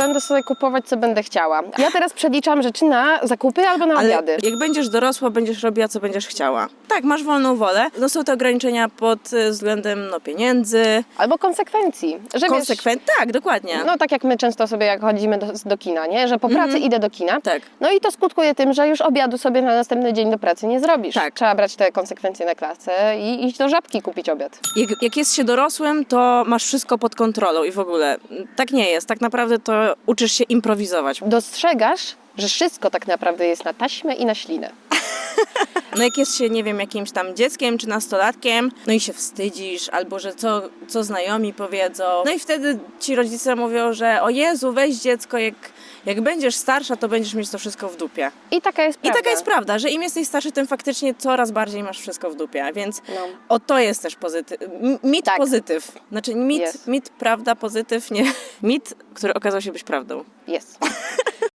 będę sobie kupować, co będę chciała. Ja teraz przeliczam rzeczy na zakupy albo na obiady. Jak będziesz dorosła, będziesz robiła, co będziesz chciała. Tak, masz wolną wolę. No są te ograniczenia pod względem pieniędzy. Albo konsekwencji. Że Tak, dokładnie. no tak jak my często sobie jak chodzimy do kina, nie? Że po pracy idę do kina. Tak. No i to skutkuje tym, że już obiadu sobie na następny dzień do pracy nie zrobisz. Tak. Trzeba brać te konsekwencje na klasę i iść do Żabki kupić obiad. Jak jest się dorosłym, to masz wszystko pod kontrolą i w ogóle tak nie jest. Tak naprawdę to uczysz się improwizować. Dostrzegasz, że wszystko tak naprawdę jest na taśmę i na ślinę. No jak jest się, nie wiem, jakimś tam dzieckiem czy nastolatkiem, no i się wstydzisz, albo że co znajomi powiedzą. No i wtedy ci rodzice mówią, że o Jezu, weź dziecko, jak będziesz starsza, to będziesz mieć to wszystko w dupie. I taka jest prawda. I taka jest prawda, że im jesteś starszy, tym faktycznie coraz bardziej masz wszystko w dupie, więc No. to jest też mit Tak. pozytyw. Znaczy Jest. mit, prawda, pozytyw, nie. Mit, który okazał się być prawdą. Jest.